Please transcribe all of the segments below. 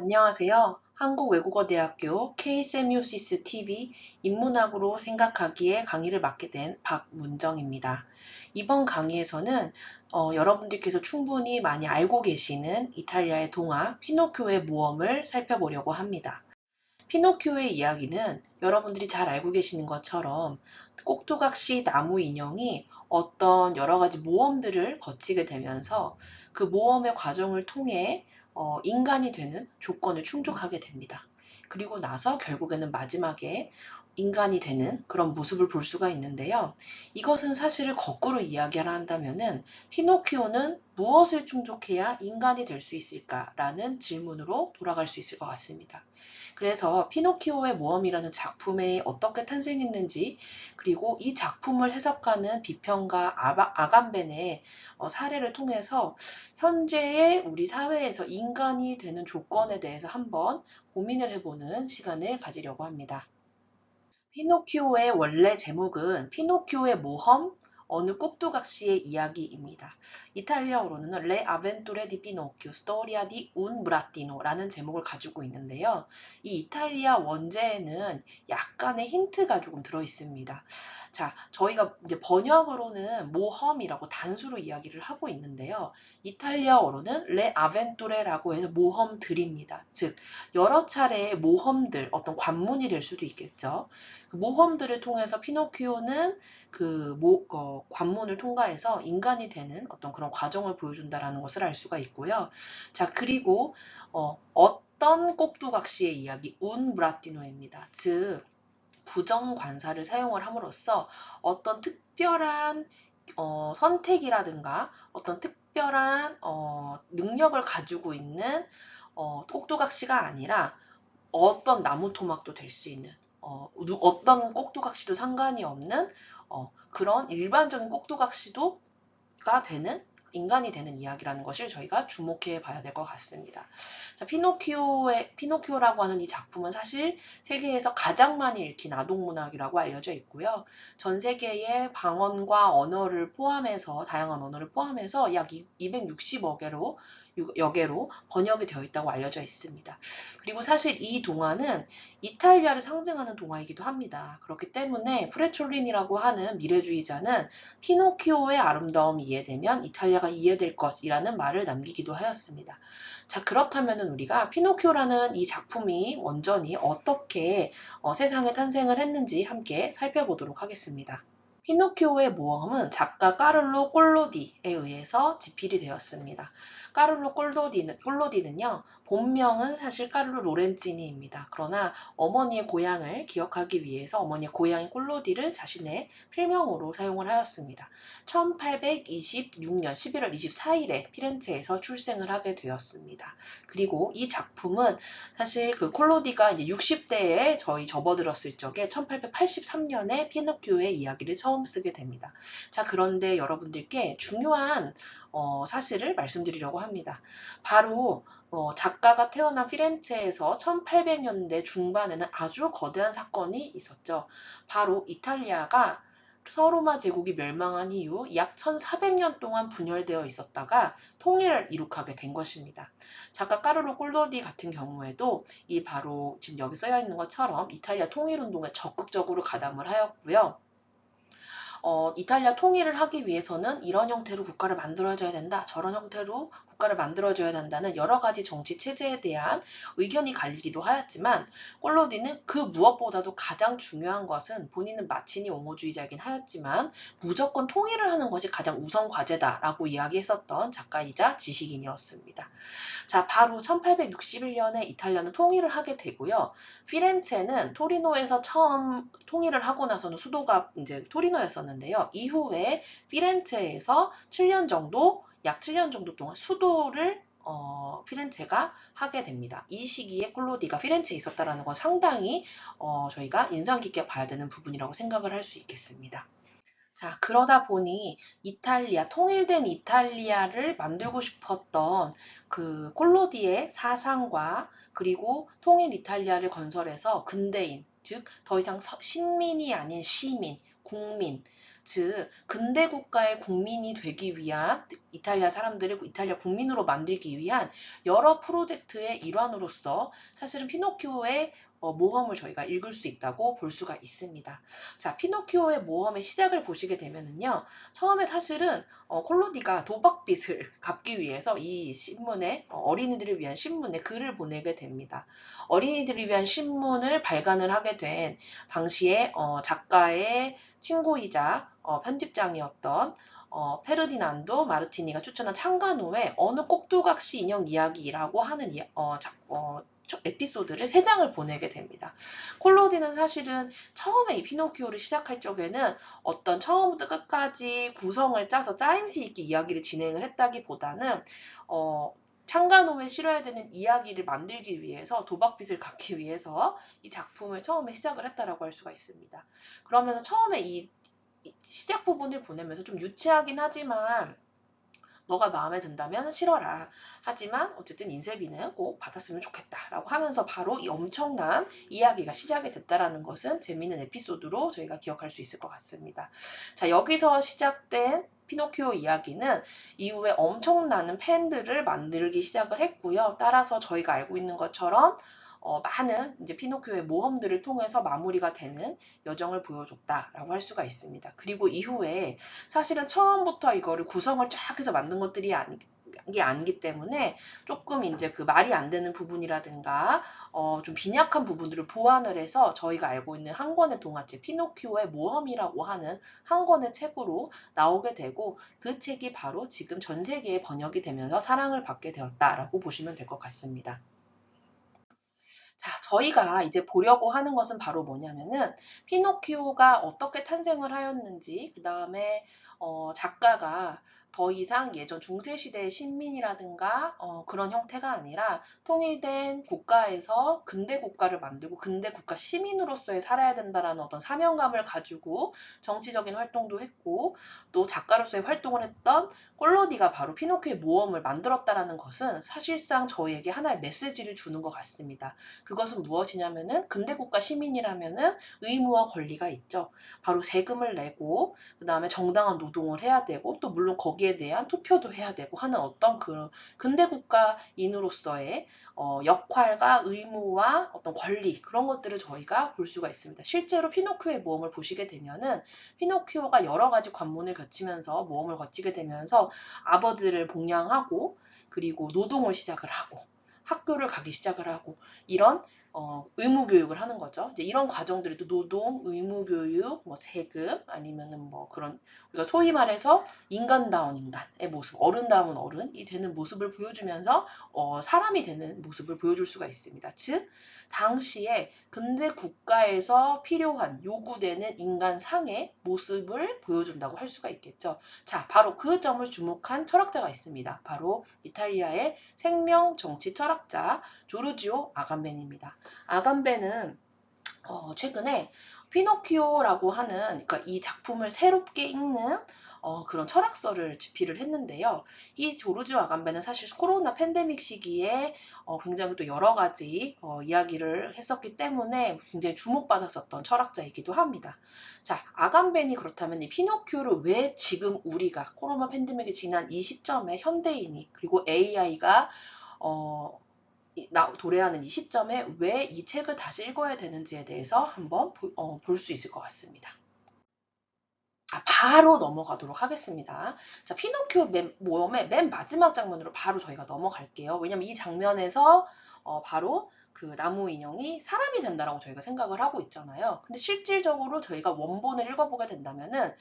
안녕하세요. 한국외국어대학교 KSMU시스 TV 인문학으로 생각하기에 강의를 맡게 된 박문정입니다. 이번 강의에서는 여러분들께서 충분히 많이 알고 계시는 이탈리아의 동화 피노키오의 모험을 살펴보려고 합니다. 피노키오의 이야기는 여러분들이 잘 알고 계시는 것처럼 꼭두각시 나무 인형이 어떤 여러 가지 모험들을 거치게 되면서 그 모험의 과정을 통해 인간이 되는 조건을 충족하게 됩니다. 그리고 나서 결국에는 마지막에 인간이 되는 그런 모습을 볼 수가 있는데요. 이것은 사실을 거꾸로 이야기를 한다면은 피노키오는 무엇을 충족해야 인간이 될 수 있을까라는 질문으로 돌아갈 수 있을 것 같습니다. 그래서 피노키오의 모험이라는 작품이 어떻게 탄생했는지, 그리고 이 작품을 해석하는 비평가 아감벤의 사례를 통해서 현재의 우리 사회에서 인간이 되는 조건에 대해서 한번 고민을 해보는 시간을 가지려고 합니다. 피노키오의 원래 제목은 피노키오의 모험, 어느 꼭두각시의 이야기입니다. 이탈리아어로는 레 아벤투레 디 피노키오, 스토리아 디 운 브라티노라는 제목을 가지고 있는데요. 이 이탈리아 원제에는 약간의 힌트가 조금 들어 있습니다. 자, 저희가 이제 번역으로는 모험이라고 단수로 이야기를 하고 있는데요. 이탈리아어로는 레 아벤투레라고 해서 모험들입니다. 즉, 여러 차례의 모험들, 어떤 관문이 될 수도 있겠죠. 그 모험들을 통해서 피노키오는 관문을 통과해서 인간이 되는 어떤 그런 과정을 보여준다라는 것을 알 수가 있고요. 자, 그리고 어떤 꼭두각시의 이야기, 운 브라티노입니다. 즉, 부정관사를 사용을 함으로써 어떤 특별한 선택이라든가 어떤 특별한 능력을 가지고 있는 꼭두각시가 아니라 어떤 나무 토막도 될 수 있는 어떤 꼭두각시도 상관이 없는 그런 일반적인 꼭두각시도가 되는 인간이 되는 이야기라는 것을 저희가 주목해 봐야 될 것 같습니다. 자, 피노키오라고 하는 이 작품은 사실 세계에서 가장 많이 읽힌 아동문학이라고 알려져 있고요. 전 세계의 방언과 언어를 포함해서 다양한 언어를 포함해서 약 260여 개로 번역이 되어 있다고 알려져 있습니다. 그리고 사실 이 동화는 이탈리아를 상징하는 동화이기도 합니다. 그렇기 때문에 프레촐린이라고 하는 미래주의자는 피노키오의 아름다움이 이해되면 이탈리아가 이해될 것이라는 말을 남기기도 하였습니다. 자, 그렇다면 우리가 피노키오라는 이 작품이 원전이 어떻게 세상에 탄생을 했는지 함께 살펴보도록 하겠습니다. 피노키오의 모험은 작가 까를로 꼴로디에 의해서 집필이 되었습니다. 까를로 꼴로디는요, 본명은 사실 까를로 로렌치니입니다. 그러나 어머니의 고향을 기억하기 위해서 어머니의 고향인 꼴로디를 자신의 필명으로 사용을 하였습니다. 1826년 11월 24일에 피렌체에서 출생을 하게 되었습니다. 그리고 이 작품은 사실 그 콜로디가 이제 60대에 접어들었을 적에 1883년에 피노키오의 이야기를 처음 쓰게 됩니다. 자, 그런데 여러분들께 중요한 사실을 말씀드리려고 합니다. 바로 작가가 태어난 피렌체에서 1800년대 중반에는 아주 거대한 사건이 있었죠. 바로 이탈리아가 서로마 제국이 멸망한 이후 약 1400년 동안 분열되어 있었다가 통일을 이룩하게 된 것입니다. 작가 까르로 꼴로디 같은 경우에도 이 바로 지금 여기 쓰여 있는 것처럼 이탈리아 통일운동에 적극적으로 가담을 하였고요. 이탈리아 통일을 하기 위해서는 이런 형태로 국가를 만들어줘야 된다, 저런 형태로 국가를 만들어줘야 된다는 여러 가지 정치 체제에 대한 의견이 갈리기도 하였지만 꼴로디는 그 무엇보다도 가장 중요한 것은 본인은 마치니 옹호주의자이긴 하였지만 무조건 통일을 하는 것이 가장 우선 과제다라고 이야기했었던 작가이자 지식인이었습니다. 자, 바로 1861년에 이탈리아는 통일을 하게 되고요. 피렌체는 토리노에서 처음 통일을 하고 나서는 수도가 이제 토리노였었는데요. 이후에 피렌체에서 약 7년 정도 동안 수도를 피렌체가 하게 됩니다. 이 시기에 콜로디가 피렌체에 있었다라는 건 상당히 저희가 인상 깊게 봐야 되는 부분이라고 생각을 할 수 있겠습니다. 자, 그러다 보니 통일된 이탈리아를 만들고 싶었던 그 콜로디의 사상과 그리고 통일 이탈리아를 건설해서 근대인, 즉, 더 이상 신민이 아닌 시민, 국민, 즉, 근대 국가의 국민이 되기 위한 이탈리아 사람들을 이탈리아 국민으로 만들기 위한 여러 프로젝트의 일환으로서 사실은 피노키오의 모험을 저희가 읽을 수 있다고 볼 수가 있습니다. 자, 피노키오의 모험의 시작을 보시게 되면은요, 처음에 사실은 콜로디가 도박빚을 갚기 위해서 이 신문에 어린이들을 위한 신문에 글을 보내게 됩니다. 어린이들을 위한 신문을 발간을 하게 된 당시에 작가의 친구이자 편집장이었던 페르디난도 마르티니가 추천한 창간호의 어느 꼭두각시 인형 이야기라고 하는 에피소드를 3장을 보내게 됩니다. 콜로디는 사실은 처음에 이 피노키오를 시작할 적에는 어떤 처음부터 끝까지 구성을 짜서 짜임새 있게 이야기를 진행을 했다기보다는 창간호에 실어야 되는 이야기를 만들기 위해서 도박빚을 갚기 위해서 이 작품을 처음에 시작을 했다라고 할 수가 있습니다. 그러면서 처음에 이 시작 부분을 보내면서 좀 유치하긴 하지만 너가 마음에 든다면 실어라. 하지만 어쨌든 인쇄비는 꼭 받았으면 좋겠다라고 하면서 바로 이 엄청난 이야기가 시작이 됐다라는 것은 재미있는 에피소드로 저희가 기억할 수 있을 것 같습니다. 자, 여기서 시작된 피노키오 이야기는 이후에 엄청나는 팬들을 만들기 시작을 했고요. 따라서 저희가 알고 있는 것처럼 많은 이제 피노키오의 모험들을 통해서 마무리가 되는 여정을 보여줬다라고 할 수가 있습니다. 그리고 이후에 사실은 처음부터 이거를 구성을 쫙 해서 만든 것들이 아니기 때문에 조금 이제 그 말이 안 되는 부분이라든가 좀 빈약한 부분들을 보완을 해서 저희가 알고 있는 한 권의 동화책 피노키오의 모험이라고 하는 한 권의 책으로 나오게 되고 그 책이 바로 지금 전 세계에 번역이 되면서 사랑을 받게 되었다라고 보시면 될 것 같습니다. 자, 저희가 이제 보려고 하는 것은 바로 뭐냐면은 피노키오가 어떻게 탄생을 하였는지, 그 다음에 작가가 더 이상 예전 중세시대의 신민이라든가 그런 형태가 아니라 통일된 국가에서 근대 국가를 만들고 근대 국가 시민으로서의 살아야 된다라는 어떤 사명감을 가지고 정치적인 활동도 했고 또 작가로서의 활동을 했던 콜로디가 바로 피노키오의 모험을 만들었다라는 것은 사실상 저희에게 하나의 메시지를 주는 것 같습니다. 그것은 무엇이냐면은 근대국가 시민이라면은 의무와 권리가 있죠. 바로 세금을 내고 그다음에 정당한 노동을 해야 되고 또 물론 거기에 대한 투표도 해야 되고 하는 어떤 그 근대국가인으로서의 역할과 의무와 어떤 권리 그런 것들을 저희가 볼 수가 있습니다. 실제로 피노키오의 모험을 보시게 되면은 피노키오가 여러 가지 관문을 거치면서 모험을 거치게 되면서 아버지를 복양하고 그리고 노동을 시작을 하고 학교를 가기 시작을 하고 이런 의무 교육을 하는 거죠. 이제 이런 과정들이 또 노동, 의무 교육, 뭐 세금 아니면은 뭐 그런 우리가 소위 말해서 인간다운 인간의 모습, 어른다운 어른이 되는 모습을 보여주면서 사람이 되는 모습을 보여줄 수가 있습니다. 즉 당시에 근대 국가에서 필요한 요구되는 인간상의 모습을 보여준다고 할 수가 있겠죠. 자, 바로 그 점을 주목한 철학자가 있습니다. 바로 이탈리아의 생명 정치 철학자 조르지오 아감벤입니다. 아감벤은 최근에 피노키오라고 하는 그러니까 이 작품을 새롭게 읽는 그런 철학서를 집필을 했는데요. 이 조르지오 아감벤은 사실 코로나 팬데믹 시기에 굉장히 또 여러 가지 이야기를 했었기 때문에 굉장히 주목받았었던 철학자이기도 합니다. 자, 아감벤이 그렇다면 이 피노키오를 왜 지금 우리가 코로나 팬데믹이 지난 이 시점에 현대인이 그리고 AI가 도래하는 이 시점에 왜 이 책을 다시 읽어야 되는지에 대해서 한번 볼 수 있을 것 같습니다. 바로 넘어가도록 하겠습니다. 자, 피노키오 모험의 맨 마지막 장면으로 바로 저희가 넘어갈게요. 왜냐면 이 장면에서 바로 그 나무 인형이 사람이 된다라고 저희가 생각을 하고 있잖아요. 근데 실질적으로 저희가 원본을 읽어보게 된다면은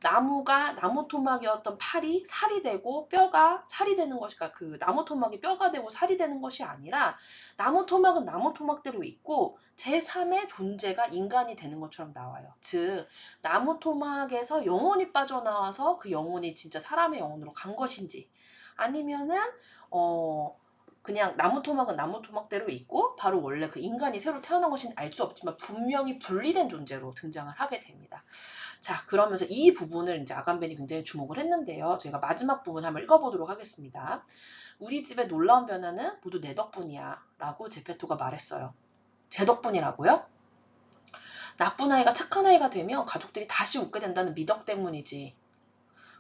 나무가 나무 토막이었던 팔이 살이 되고 뼈가 살이 되는 것이 그러니까 그 나무 토막이 뼈가 되고 살이 되는 것이 아니라 나무 토막은 나무 토막대로 있고 제3의 존재가 인간이 되는 것처럼 나와요. 즉 나무 토막에서 영혼이 빠져나와서 그 영혼이 진짜 사람의 영혼으로 간 것인지 아니면은 그냥 나무 토막은 나무 토막대로 있고 바로 원래 그 인간이 새로 태어난 것인지 알 수 없지만 분명히 분리된 존재로 등장을 하게 됩니다. 자, 그러면서 이 부분을 이제 아감벤이 굉장히 주목을 했는데요. 저희가 마지막 부분 한번 읽어보도록 하겠습니다. 우리 집의 놀라운 변화는 모두 내 덕분이야 라고 제페토가 말했어요. 제 덕분이라고요? 나쁜 아이가 착한 아이가 되면 가족들이 다시 웃게 된다는 미덕 때문이지.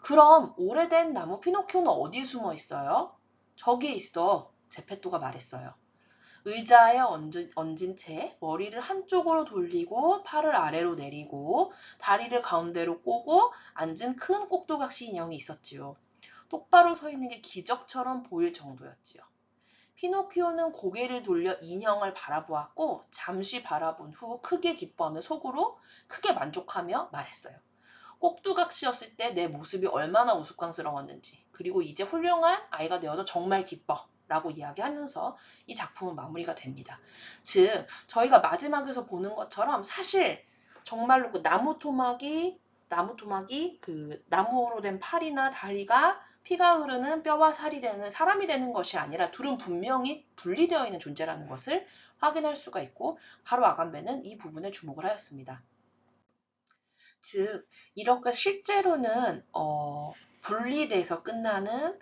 그럼 오래된 나무 피노키오는 어디에 숨어 있어요? 저기에 있어. 제페토가 말했어요. 의자에 얹은 채 머리를 한쪽으로 돌리고 팔을 아래로 내리고 다리를 가운데로 꼬고 앉은 큰 꼭두각시 인형이 있었지요. 똑바로 서 있는 게 기적처럼 보일 정도였지요. 피노키오는 고개를 돌려 인형을 바라보았고 잠시 바라본 후 크게 기뻐하며 속으로 크게 만족하며 말했어요. 꼭두각시였을 때 내 모습이 얼마나 우스꽝스러웠는지, 그리고 이제 훌륭한 아이가 되어서 정말 기뻐 라고 이야기하면서 이 작품은 마무리가 됩니다. 즉 저희가 마지막에서 보는 것처럼 사실 정말로 그 나무 토막이 그 나무로 된 팔이나 다리가 피가 흐르는 뼈와 살이 되는 사람이 되는 것이 아니라 둘은 분명히 분리되어 있는 존재라는 것을 확인할 수가 있고, 바로 아간베는 이 부분에 주목을 하였습니다. 즉 이렇게 실제로는 분리돼서 끝나는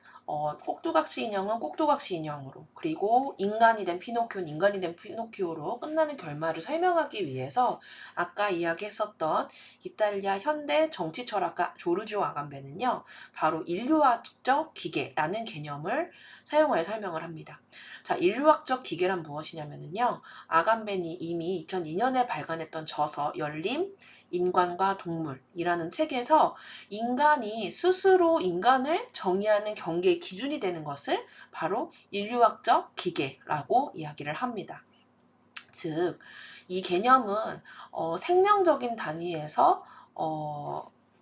꼭두각시 인형은 꼭두각시 인형으로, 그리고 인간이 된 피노키오는 인간이 된 피노키오로 끝나는 결말을 설명하기 위해서 아까 이야기했었던 이탈리아 현대 정치 철학가 조르지오 아간베는요, 바로 인류학적 기계라는 개념을 사용하여 설명을 합니다. 자, 인류학적 기계란 무엇이냐면요, 아간베니 이미 2002년에 발간했던 저서 열림, 인간과 동물이라는 책에서 인간이 스스로 인간을 정의하는 경계의 기준이 되는 것을 바로 인류학적 기계라고 이야기를 합니다. 즉, 이 개념은 생명적인 단위에서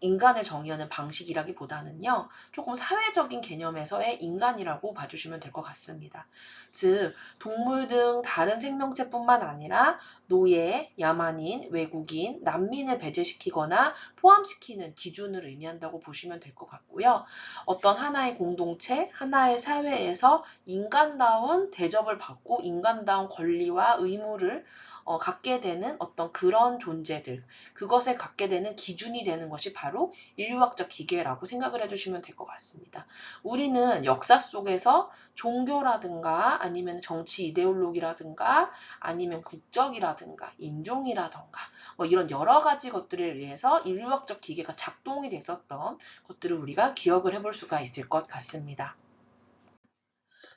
인간을 정의하는 방식이라기보다는요, 조금 사회적인 개념에서의 인간이라고 봐주시면 될 것 같습니다. 즉, 동물 등 다른 생명체뿐만 아니라 노예, 야만인, 외국인, 난민을 배제시키거나 포함시키는 기준을 의미한다고 보시면 될 것 같고요. 어떤 하나의 공동체, 하나의 사회에서 인간다운 대접을 받고 인간다운 권리와 의무를 갖게 되는 어떤 그런 존재들, 그것에 갖게 되는 기준이 되는 것이 바로 인류학적 기계라고 생각을 해주시면 될 것 같습니다. 우리는 역사 속에서 종교라든가 아니면 정치 이데올로기라든가 아니면 국적이라든가 인종이라든가 뭐 이런 여러 가지 것들에 의해서 인류학적 기계가 작동이 됐었던 것들을 우리가 기억을 해볼 수가 있을 것 같습니다.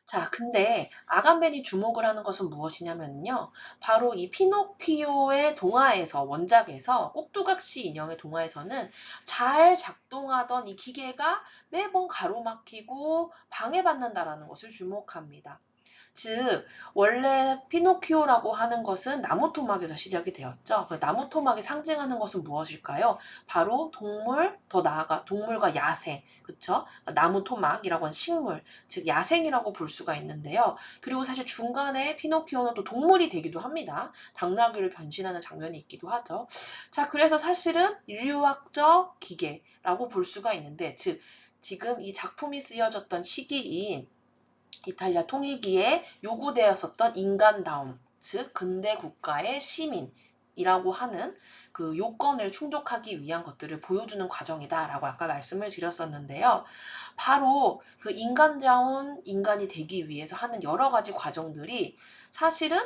자, 근데 아간벤이 주목을 하는 것은 무엇이냐면요, 바로 이 피노키오의 동화에서, 원작에서, 꼭두각시 인형의 동화에서는 잘 작동하던 이 기계가 매번 가로막히고 방해받는다라는 것을 주목합니다. 즉 원래 피노키오라고 하는 것은 나무 토막에서 시작이 되었죠. 그 나무 토막이 상징하는 것은 무엇일까요? 바로 동물, 더 나아가 동물과 야생, 그쵸? 나무 토막이라고 하는 식물, 즉 야생이라고 볼 수가 있는데요. 그리고 사실 중간에 피노키오는 또 동물이 되기도 합니다. 당나귀를 변신하는 장면이 있기도 하죠. 자, 그래서 사실은 인류학적 기계라고 볼 수가 있는데, 즉 지금 이 작품이 쓰여졌던 시기인 이탈리아 통일기에 요구되었었던 인간다움, 즉 근대 국가의 시민이라고 하는 그 요건을 충족하기 위한 것들을 보여주는 과정이다라고 아까 말씀을 드렸었는데요. 바로 그 인간다운 인간이 되기 위해서 하는 여러 가지 과정들이 사실은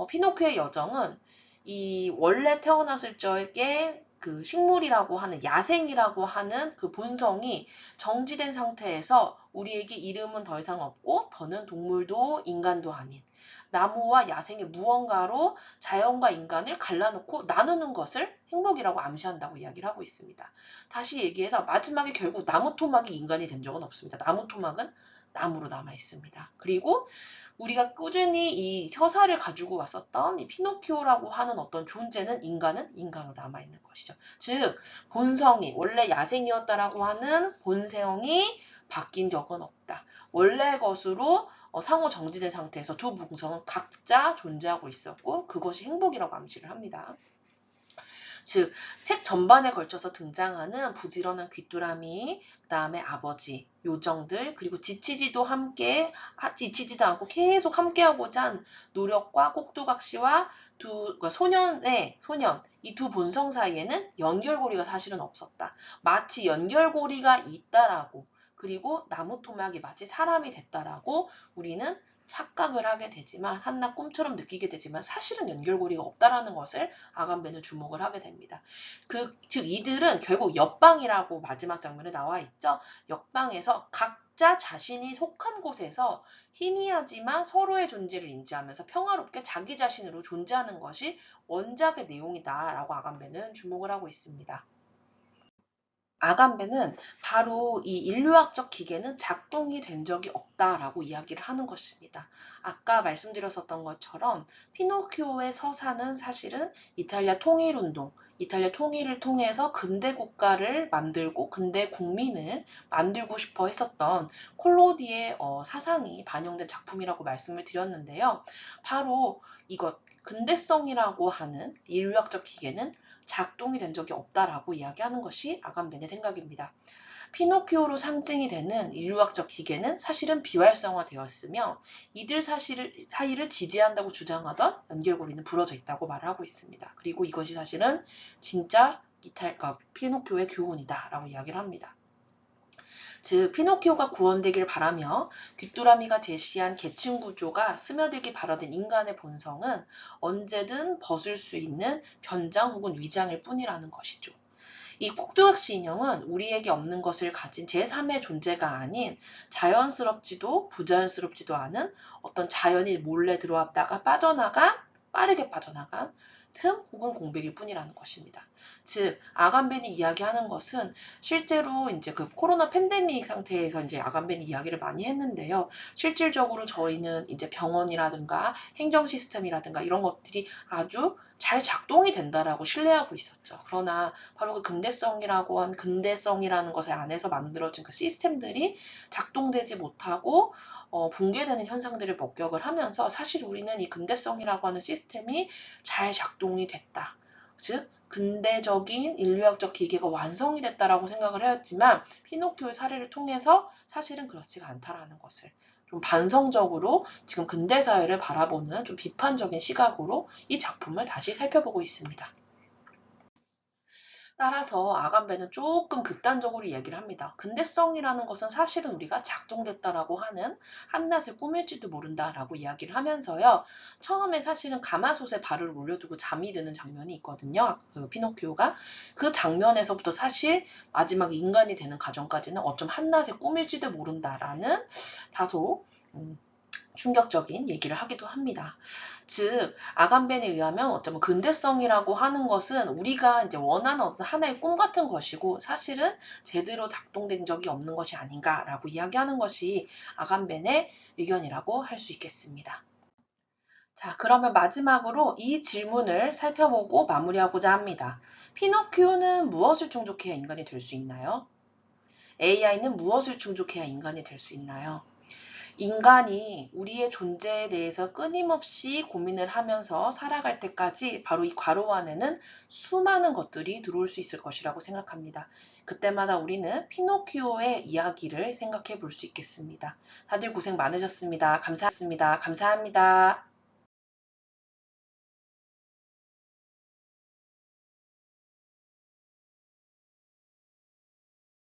피노키오의 여정은 이 원래 태어났을 적에 그 식물이라고 하는 야생이라고 하는 그 본성이 정지된 상태에서 우리에게 이름은 더 이상 없고 더는 동물도 인간도 아닌 나무와 야생의 무언가로 자연과 인간을 갈라놓고 나누는 것을 행복이라고 암시한다고 이야기를 하고 있습니다. 다시 얘기해서 마지막에 결국 나무 토막이 인간이 된 적은 없습니다. 나무 토막은 나무로 남아 있습니다. 그리고 우리가 꾸준히 이 서사를 가지고 왔었던 이 피노키오라고 하는 어떤 존재는 인간은 인간으로 남아있는 것이죠. 즉 본성이 원래 야생이었다라고 하는 본성이 바뀐 적은 없다. 원래 것으로 상호 정지된 상태에서 두 본성은 각자 존재하고 있었고 그것이 행복이라고 암시를 합니다. 즉, 책 전반에 걸쳐서 등장하는 부지런한 귀뚜라미, 그 다음에 아버지, 요정들, 그리고 지치지도 않고 계속 함께하고자 한 노력과 꼭두각시와 그러니까 소년, 이 두 본성 사이에는 연결고리가 사실은 없었다. 마치 연결고리가 있다라고, 그리고 나무 토막이 마치 사람이 됐다라고 우리는 착각을 하게 되지만 한낱 꿈처럼 느끼게 되지만 사실은 연결고리가 없다라는 것을 아간베는 주목을 하게 됩니다. 즉 이들은 결국 옆방이라고 마지막 장면에 나와 있죠. 옆방에서 각자 자신이 속한 곳에서 희미하지만 서로의 존재를 인지하면서 평화롭게 자기 자신으로 존재하는 것이 원작의 내용이다라고 아간베는 주목을 하고 있습니다. 아간베는 바로 이 인류학적 기계는 작동이 된 적이 없다라고 이야기를 하는 것입니다. 아까 말씀드렸었던 것처럼 피노키오의 서사는 사실은 이탈리아 통일운동, 이탈리아 통일을 통해서 근대 국가를 만들고 근대 국민을 만들고 싶어 했었던 콜로디의 사상이 반영된 작품이라고 말씀을 드렸는데요. 바로 이것 근대성이라고 하는 인류학적 기계는 작동이 된 적이 없다라고 이야기하는 것이 아간벤의 생각입니다. 피노키오로 상징이 되는 인류학적 기계는 사실은 비활성화되었으며 이들 사이를 지지한다고 주장하던 연결고리는 부러져 있다고 말을 하고 있습니다. 그리고 이것이 사실은 진짜 피노키오의 교훈이다라고 이야기를 합니다. 즉 피노키오가 구원되길 바라며 귀뚜라미가 제시한 계층 구조가 스며들기 바라던 인간의 본성은 언제든 벗을 수 있는 변장 혹은 위장일 뿐이라는 것이죠. 이 꼭두각시 인형은 우리에게 없는 것을 가진 제3의 존재가 아닌 자연스럽지도 부자연스럽지도 않은 어떤 자연이 몰래 들어왔다가 빠르게 빠져나간 틈 혹은 공백일 뿐이라는 것입니다. 즉, 아간벤이 이야기하는 것은 실제로 이제 그 코로나 팬데믹 상태에서 이제 아간벤이 이야기를 많이 했는데요. 실질적으로 저희는 이제 병원이라든가 행정 시스템이라든가 이런 것들이 아주 잘 작동이 된다라고 신뢰하고 있었죠. 그러나 바로 그 근대성이라는 것에 안에서 만들어진 그 시스템들이 작동되지 못하고 붕괴되는 현상들을 목격을 하면서 사실 우리는 이 근대성이라고 하는 시스템이 잘 작동이 됐다. 즉 근대적인 인류학적 기계가 완성이 됐다라고 생각을 하였지만 피노키오의 사례를 통해서 사실은 그렇지가 않다라는 것을 좀 반성적으로 지금 근대사회를 바라보는 좀 비판적인 시각으로 이 작품을 다시 살펴보고 있습니다. 따라서 아간베는 조금 극단적으로 얘기를 합니다. 근대성이라는 것은 사실은 우리가 작동됐다라고 하는 한낮의 꿈일지도 모른다라고 이야기를 하면서요. 처음에 사실은 가마솥에 발을 올려두고 잠이 드는 장면이 있거든요. 그 피노키오가. 그 장면에서부터 사실 마지막 인간이 되는 과정까지는 어쩜 한낮의 꿈일지도 모른다라는 다소 충격적인 얘기를 하기도 합니다. 즉, 아간벤에 의하면 어쩌면 근대성이라고 하는 것은 우리가 이제 원하는 어떤 하나의 꿈 같은 것이고 사실은 제대로 작동된 적이 없는 것이 아닌가라고 이야기하는 것이 아간벤의 의견이라고 할 수 있겠습니다. 자, 그러면 마지막으로 이 질문을 살펴보고 마무리하고자 합니다. 피노키오는 무엇을 충족해야 인간이 될 수 있나요? AI는 무엇을 충족해야 인간이 될 수 있나요? 인간이 우리의 존재에 대해서 끊임없이 고민을 하면서 살아갈 때까지 바로 이 괄호 안에는 수많은 것들이 들어올 수 있을 것이라고 생각합니다. 그때마다 우리는 피노키오의 이야기를 생각해 볼 수 있겠습니다. 다들 고생 많으셨습니다. 감사합니다. 감사합니다.